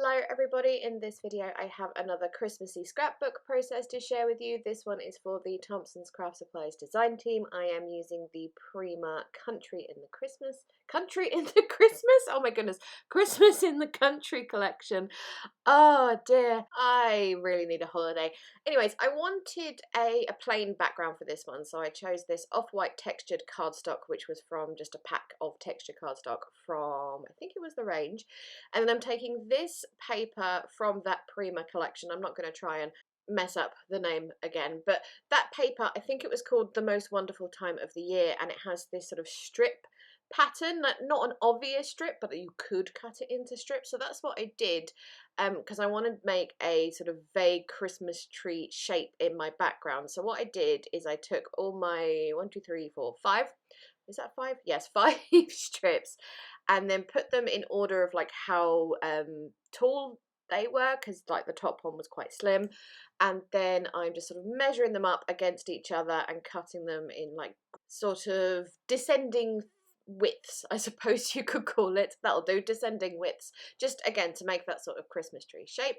Hello everybody, in this video I have another Christmassy scrapbook process to share with you. This one is for the Thompson's Craft Supplies design team. I am using the Prima Country in the Christmas, oh my goodness, Christmas in the Country collection. Oh dear, I really need a holiday. Anyways, I wanted a plain background for this one, so I chose this off-white textured cardstock, which was from just a pack of texture cardstock from, I think it was the range. And then I'm taking this paper from that Prima collection. I'm not going to try and mess up the name again, but that paper, I think it was called The Most Wonderful Time of the Year, and it has this sort of strip pattern, not an obvious strip, but you could cut it into strips. So that's what I did, because I wanted to make a sort of vague Christmas tree shape in my background. So what I did is I took all my 1, 2, 3, 4, 5. Is that 5? Yes, 5 strips, and then put them in order of like how tall they were, because like the top one was quite slim, and then I'm just sort of measuring them up against each other and cutting them in like sort of descending widths, I suppose you could call it. That'll do, descending widths, just again to make that sort of Christmas tree shape.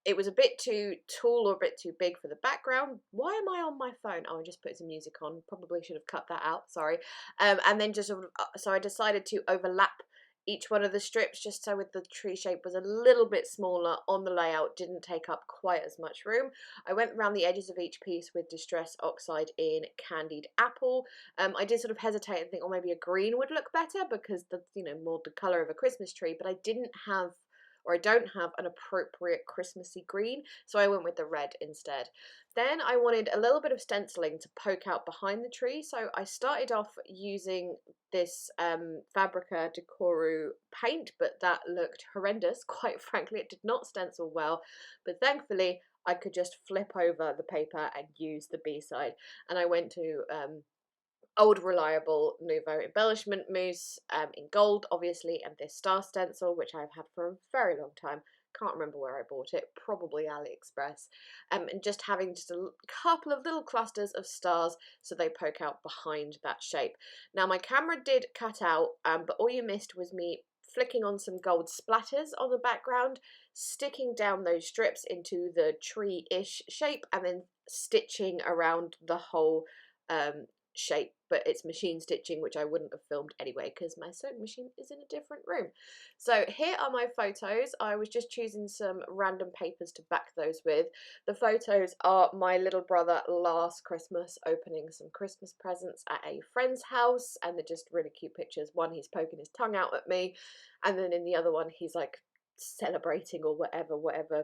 It was a bit too tall or a bit too big for the background. Why am I on my phone? Oh, I just put some music on. Probably should have cut that out, sorry. And then just sort of, so I decided to overlap each one of the strips just so with the tree shape was a little bit smaller on the layout, didn't take up quite as much room. I went around the edges of each piece with Distress Oxide in Candied Apple. I did sort of hesitate and think, oh, maybe a green would look better because the, you know, more the colour of a Christmas tree, but I didn't have, or I don't have, an appropriate Christmassy green, so I went with the red instead. Then I wanted a little bit of stenciling to poke out behind the tree, so I started off using this Fabrica Decoru paint, but that looked horrendous, quite frankly. It did not stencil well, but thankfully I could just flip over the paper and use the B-side, and I went to old reliable Nouveau embellishment mousse in gold, obviously, and this star stencil, which I've had for a very long time. Can't remember where I bought it, probably AliExpress. And just having just a couple of little clusters of stars so they poke out behind that shape. Now my camera did cut out, but all you missed was me flicking on some gold splatters on the background, sticking down those strips into the tree-ish shape, and then stitching around the whole shape, but it's machine stitching, which I wouldn't have filmed anyway because my sewing machine is in a different room. So here are my photos. I was just choosing some random papers to back those with. The photos are my little brother last Christmas opening some Christmas presents at a friend's house, and they're just really cute pictures. One, he's poking his tongue out at me, and then in the other one he's like celebrating or whatever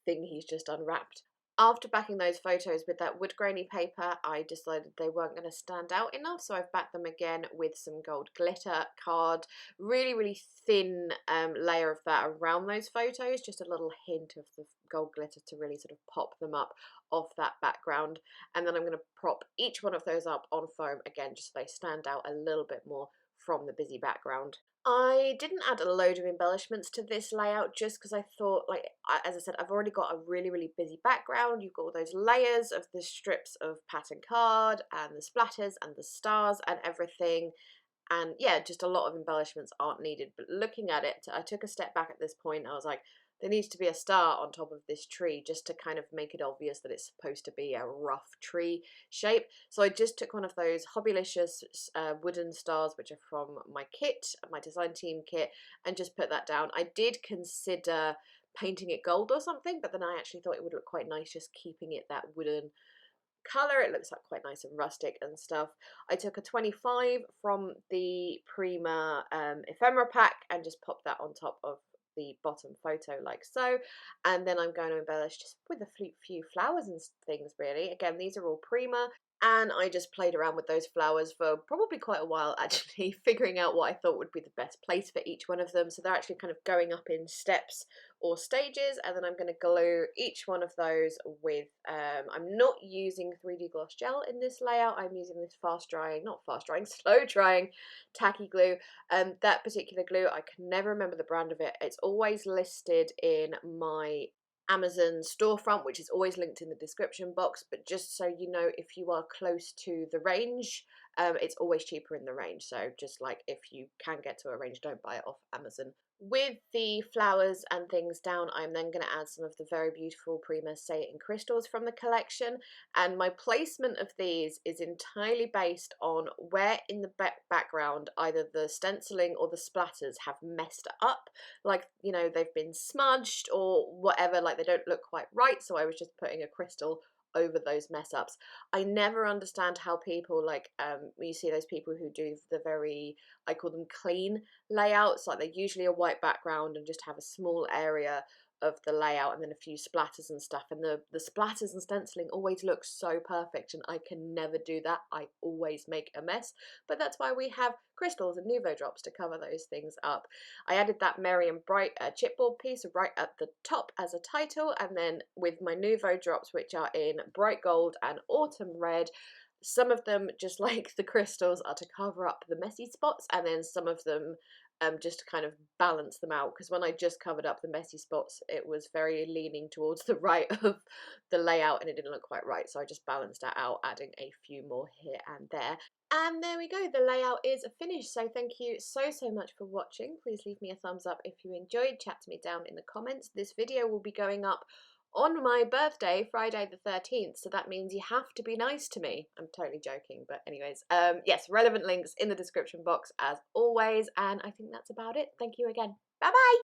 thing he's just unwrapped. After backing those photos with that wood grainy paper, I decided they weren't going to stand out enough, so I've backed them again with some gold glitter card. Really thin layer of that around those photos, just a little hint of the gold glitter to really sort of pop them up off that background. And then I'm going to prop each one of those up on foam again, just so they stand out a little bit more from the busy background. I didn't add a load of embellishments to this layout just because I thought, like, as I said, I've already got a really busy background. You've got all those layers of the strips of pattern card and the splatters and the stars and everything. And yeah, just a lot of embellishments aren't needed. But looking at it, I took a step back at this point. I was like, there needs to be a star on top of this tree just to kind of make it obvious that it's supposed to be a rough tree shape. So I just took one of those Hobbylicious wooden stars, which are from my kit, my design team kit, and just put that down. I did consider painting it gold or something, but then I actually thought it would look quite nice just keeping it that wooden colour. It looks like quite nice and rustic and stuff. I took a 25 from the Prima ephemera pack and just popped that on top of the bottom photo like so, and then I'm going to embellish just with a few flowers and things really. Again, these are all Prima, and I just played around with those flowers for probably quite a while actually, figuring out what I thought would be the best place for each one of them. So they're actually kind of going up in steps or stages, and then I'm going to glue each one of those with, I'm not using 3D gloss gel in this layout, I'm using this slow drying tacky glue. That particular glue, I can never remember the brand of it. It's always listed in my Amazon storefront, which is always linked in the description box, but just so you know, if you are close to the range, it's always cheaper in the range. So just like if you can get to a range, don't buy it off Amazon With the flowers and things down, I'm then going to add some of the very beautiful Prima Satin crystals from the collection, and my placement of these is entirely based on where in the background either the stenciling or the splatters have messed up, like, you know, they've been smudged or whatever, like they don't look quite right, so I was just putting a crystal over those mess ups. I never understand how people like you see those people who do the very, I call them clean layouts, like they're usually a white background and just have a small area of the layout and then a few splatters and stuff, and the splatters and stenciling always look so perfect, and I can never do that. I always make a mess, but that's why we have crystals and Nuvo drops to cover those things up. I added that Merry and Bright chipboard piece right at the top as a title, and then with my Nuvo drops, which are in bright gold and autumn red, some of them, just like the crystals, are to cover up the messy spots, and then some of them just to kind of balance them out, because when I just covered up the messy spots, it was very leaning towards the right of the layout and it didn't look quite right, so I just balanced that out, adding a few more here and there. And there we go, the layout is finished. So thank you so much for watching. Please leave me a thumbs up if you enjoyed, chat to me down in the comments. This video will be going up on my birthday, Friday the 13th, so that means you have to be nice to me. I'm totally joking, but anyways, yes, relevant links in the description box as always, and I think that's about it. Thank you again. Bye bye!